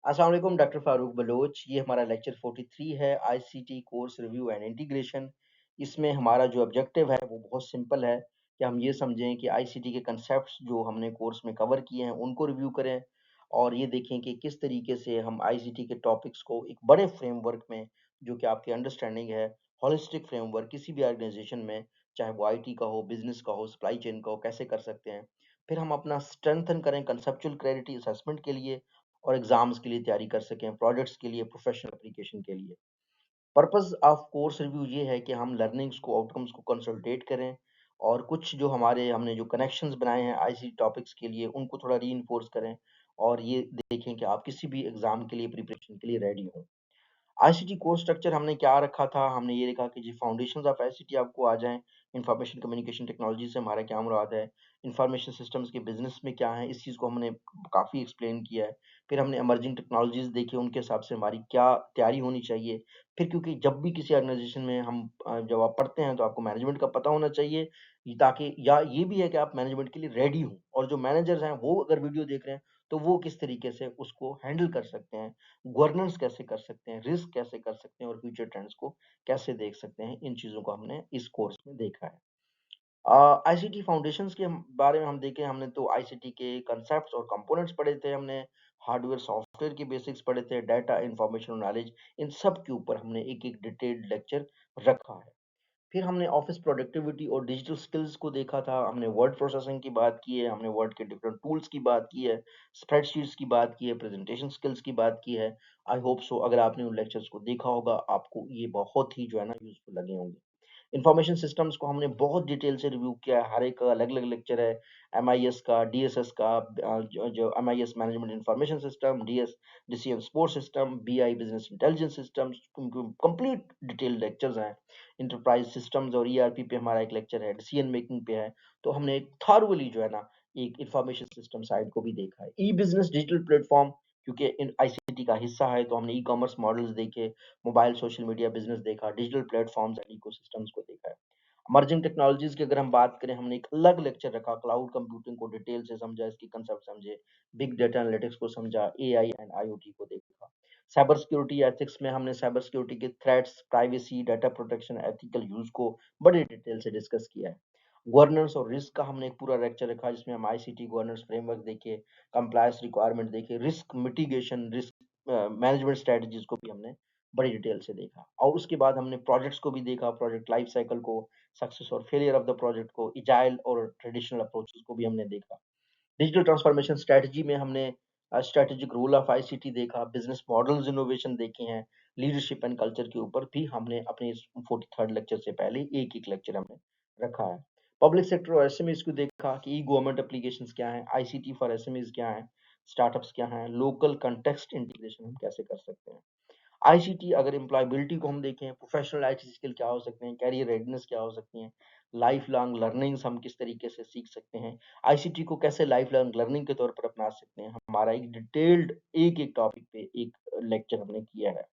अस्सलाम वालेकुम doctor Farooq Bloch. ये हमारा लेक्चर 43 है, ICT course review and integration. इसमें हमारा जो ऑब्जेक्टिव है वो बहुत सिंपल है कि हम ये समझें कि आईसीटी के कंसेप्ट्स जो हमने कोर्स में कवर किए हैं उनको रिव्यू करें और ये देखें कि किस तरीके से हम आईसीटी के टॉपिक्स को एक बड़े फ्रेमवर्क में, जो कि आपकी अंडरस्टैंडिंग है, हॉलिस्टिक फ्रेमवर्क किसी भी ऑर्गेनाइजेशन में, चाहे वो आईटी का हो, बिजनेस का हो, सप्लाई चेन का हो, कैसे कर सकते हैं। फिर हम अपना स्ट्रेंथन करें कंसेप्चुअल क्लैरिटी असेसमेंट के लिए और एग्जाम्स के लिए तैयारी कर सकें, प्रोजेक्ट्स के लिए, प्रोफेशनल एप्लीकेशन के लिए। पर्पस ऑफ कोर्स रिव्यू ये है कि हम लर्निंग्स को, आउटकम्स को कंसोलिडेट करें और कुछ जो हमने जो कनेक्शंस बनाए हैं आईसीटी टॉपिक्स के लिए उनको थोड़ा रीइंफोर्स करें और ये देखें कि आप किसी भी एग्जाम के लिए, प्रिपरेशन के लिए रेडी हो। आईसीटी कोर्स स्ट्रक्चर हमने क्या रखा था, हमने ये लिखा कि जी फाउंडेशंस ऑफ आईसीटी आपको आ जाएं। इंफॉर्मेशन कम्युनिकेशन टेक्नोलॉजी से हमारा क्या मुराद है, इंफॉर्मेशन सिस्टम्स के बिजनेस में क्या है, इस चीज़ को हमने काफ़ी एक्सप्लेन किया है। फिर हमने इमर्जिंग टेक्नोलॉजीज देखी, उनके हिसाब से हमारी क्या तैयारी होनी चाहिए। फिर क्योंकि जब भी किसी ऑर्गेनाइजेशन में हम जब आप पढ़ते हैं तो आपको मैनेजमेंट का पता होना चाहिए, ताकि या ये भी है कि आप मैनेजमेंट के लिए रेडी हों और जो मैनेजर्स हैं वो अगर वीडियो देख रहे हैं तो वो किस तरीके से उसको हैंडल कर सकते हैं, गवर्नेंस कैसे कर सकते हैं, रिस्क कैसे कर सकते हैं और फ्यूचर ट्रेंड्स को कैसे देख सकते हैं। इन चीज़ों को हमने इस कोर्स में देखा है। आईसीटी फाउंडेशंस के बारे में हम देखें, हमने तो आईसीटी के कंसेप्ट्स और कंपोनेंट्स पढ़े थे, हमने हार्डवेयर सॉफ्टवेयर के बेसिक्स पढ़े थे, डाटा इंफॉर्मेशन नॉलेज, इन सब के ऊपर हमने एक एक डिटेल्ड लेक्चर रखा है। फिर हमने ऑफिस प्रोडक्टिविटी और डिजिटल स्किल्स को देखा था, हमने वर्ड प्रोसेसिंग की बात की है, हमने वर्ड के डिफरेंट टूल्स की बात की है, स्प्रेडशीट्स की बात की है, प्रेजेंटेशन स्किल्स की बात की है। आई होप सो अगर आपने उन लेक्चर्स को देखा होगा आपको ये बहुत ही जो है ना यूजफुल लगे होंगे। इंफॉर्मेशन सिस्टम्स को हमने बहुत डिटेल से रिव्यू किया है, हर एक का अलग अलग लेक्चर है। एमआईएस का, डीएसएस का, जो MIS management information system, DS DCM sport system, BI business intelligence systems, complete detail lectures हैं। इंटरप्राइज सिस्टम्स और ईआरपी पे हमारा एक लेक्चर है, डिसीजन मेकिंग पे है। तो हमने एक थॉरवली जो है ना एक इंफॉर्मेशन सिस्टम साइड को भी देखा है। ई बिजनेस डिजिटल प्लेटफॉर्म, क्योंकि इन आईसीटी का हिस्सा है तो हमने ई कॉमर्स मॉडल्स देखे, मोबाइल सोशल मीडिया बिजनेस देखा, डिजिटल प्लेटफॉर्म्स एंड इकोसिस्टम्स को देखा है। इमर्जिंग टेक्नोलॉजीज की अगर हम बात करें, हमने एक अलग लेक्चर रखा, क्लाउड कंप्यूटिंग को डिटेल से समझा, इसकी कंसेप्ट समझे, बिग डेटा एनालिटिक्स को समझा, एआई एंड आईओटी को देखा। साइबर सिक्योरिटी एथिक्स में हमने साइबर सिक्योरिटी के threats, privacy, data protection, ethical use को बड़े डिटेल से डिस्कस किया है। गवर्नेंस और रिस्क का हमने एक पूरा लेक्चर रखा जिसमें हम आईसीटी गवर्नेंस फ्रेमवर्क देखे, कंप्लायंस रिक्वायरमेंट देखे, risk mitigation, risk management strategies को भी हमने बड़ी डिटेल से देखा। और उसके बाद हमने प्रोजेक्ट्स को भी देखा, प्रोजेक्ट लाइफ साइकिल को, सक्सेस और फेलियर ऑफ द प्रोजेक्ट को, इजाइल और ट्रेडिशनल अप्रोचेस को भी हमने देखा। डिजिटल ट्रांसफॉर्मेशन स्ट्रेटजी में हमने स्ट्रेटेजिक रोल ऑफ आईसीटी देखा, बिजनेस मॉडल्स इनोवेशन देखे हैं, लीडरशिप एंड कल्चर के ऊपर भी हमने अपने इस 43rd लेक्चर से पहले एक एक लेक्चर हमने रखा है। पब्लिक सेक्टर और एसएमईज को देखा कि ई गवर्नमेंट एप्लीकेशंस क्या हैं, आईसीटी फॉर एसएमईज क्या हैं, स्टार्टअप्स क्या हैं, लोकल कंटेक्स्ट इंटीग्रेशन हम कैसे कर सकते हैं। आईसीटी अगर एम्प्लॉयबिलिटी को हम देखें, प्रोफेशनल आईटी स्किल क्या हो सकते हैं, कैरियर रेडनेस क्या हो सकती हैं, लाइफ लॉन्ग लर्निंग्स हम किस तरीके से सीख सकते हैं, आईसीटी को कैसे लाइफ लॉन्ग लर्निंग के तौर पर अपना सकते हैं। हमारा एक डिटेल्ड एक एक टॉपिक पे एक लेक्चर हमने किया है।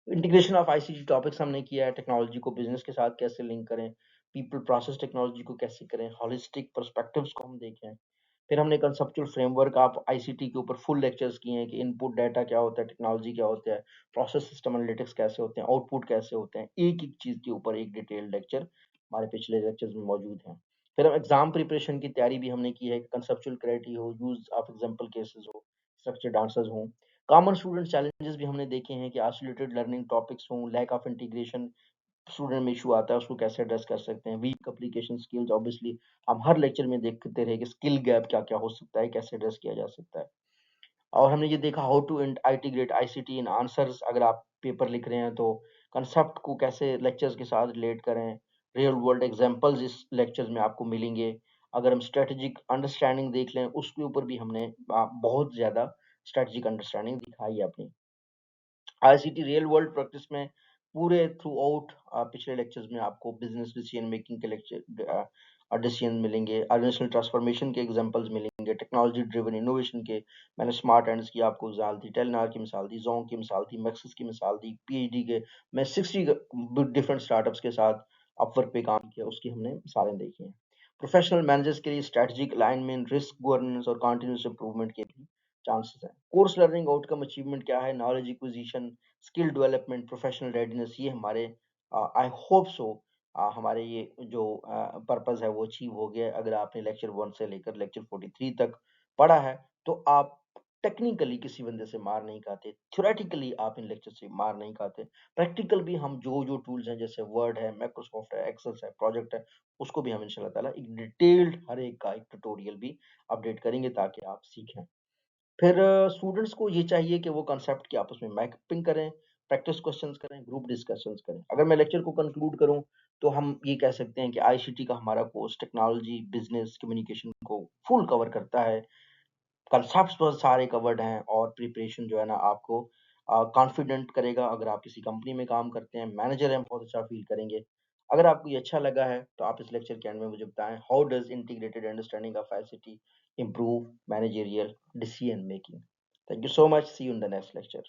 इंटीग्रेशन ऑफ आईसीटी टॉपिक्स हमने किया है, टेक्नोलॉजी को बिजनेस के साथ कैसे लिंक करें, पीपल प्रोसेस टेक्नोलॉजी को कैसे करें, हॉलिस्टिक पर्सपेक्टिव्स को हम देखें। फिर हमने कंसेप्चुअल फ्रेमवर्क ऑफ आईसीटी के ऊपर फुल लेक्चर्स किए हैं कि इनपुट डाटा क्या होता है, टेक्नोलॉजी क्या होता है, प्रोसेस सिस्टम एनालिटिक्स कैसे होते हैं, आउटपुट कैसे होते हैं, एक एक चीज के ऊपर एक डिटेल्ड लेक्चर हमारे पिछले लेक्चर्स में मौजूद हैं। फिर हम एग्जाम प्रिपरेशन की तैयारी भी हमने की है, कंसेप्चुअल क्लैरिटी हो, यूज ऑफ एग्जाम्पल केसेस हो, स्ट्रक्चर्ड आंसर्स हो। कॉमन स्टूडेंट चैलेंजेस भी हमने देखे हैं कि आइसोलेटेड लर्निंग टॉपिक्स हों, लैक ऑफ इंटीग्रेशन, स्टूडेंट में इशू आता है उसको कैसे एड्रेस कर सकते हैं, वीक एप्लीकेशन स्किल्स, ऑब्वियसली हम हर लेक्चर में देखते रहे कि स्किल गैप क्या क्या हो सकता है, कैसे एड्रेस किया जा सकता है। और हमने ये देखा how to integrate ICT in answers, अगर आप पेपर लिख रहे हैं तो कंसेप्ट को कैसे लेक्चर्स के साथ रिलेट करें। रियल वर्ल्ड एग्जांपल्स इस लेक्चर्स में आपको मिलेंगे। अगर हम स्ट्रेटेजिक अंडरस्टैंडिंग देख लें उसके ऊपर भी हमने बहुत ज़्यादा स्ट्रेटेजिक अंडरस्टैंडिंग दिखाई है अपनी। आईसीटी रियल वर्ल्ड प्रैक्टिस में पूरे थ्रू आउट पिछले लेक्चर्स में आपको बिजनेस डिसीजन मेकिंग के लेक्चर डिसीजन मिलेंगे, ऑर्गेनाइजेशनल ट्रांसफॉर्मेशन के एग्जांपल्स मिलेंगे, टेक्नोलॉजी ड्रिवन इनोवेशन के, मैंने स्मार्ट एंड्स की आपको मिसाल दी, टेलनार की मिसाल दी, जोंग की मिसाल दी, मैक्सिस की मिसाल दी, पीएचडी के मैं 60 डिफरेंट स्टार्टअप्स के साथ अपवर्क पे काम किया, उसकी हमने मिसालें देखी हैं। प्रोफेशनल मैनेजर्स के लिए स्ट्रेटेजिक अलाइनमेंट, रिस्क गवर्नेंस और कंटिन्यूस इंप्रूवमेंट के भी चांसेस हैं। कोर्स लर्निंग आउटकम अचीवमेंट क्या है? Knowledge acquisition, skill development, professional readiness, ये हमारे आई होप सो हमारे ये जो पर्पस है वो अचीव हो गया है। अगर आपने लेक्चर 1 से लेकर लेक्चर 43 तक पढ़ा है तो आप टेक्निकली किसी बंदे से मार नहीं खाते, थ्योरेटिकली आप इन लेक्चर से मार नहीं खाते, प्रैक्टिकल भी हम जो जो टूल्स हैं जैसे वर्ड है, माइक्रोसॉफ्ट है, एक्सेल है, प्रोजेक्ट है, उसको भी हम इंशाल्लाह ताला एक डिटेल्ड हर एक का एक ट्यूटोरियल भी अपडेट करेंगे ताकि आप सीखें। फिर स्टूडेंट्स को ये चाहिए कि वो कॉन्सेप्ट की आपस में मैपिंग करें, प्रैक्टिस क्वेश्चंस करें, ग्रुप डिस्कशंस करें। अगर मैं लेक्चर को कंक्लूड करूं तो हम ये कह सकते हैं कि आईसीटी का हमारा कोर्स टेक्नोलॉजी, बिजनेस, कम्युनिकेशन को फुल कवर करता है। कॉन्सेप्ट्स बहुत सारे कवर्ड हैं और प्रिपरेशन जो है ना आपको कॉन्फिडेंट करेगा। अगर आप किसी कंपनी में काम करते हैं, मैनेजर हैं, बहुत अच्छा फील करेंगे। अगर आपको ये अच्छा लगा है तो आप इस लेक्चर के एंड में मुझे बताएं, how does integrated understanding of ICT improve managerial decision making? Thank you so much. See you in the next lecture.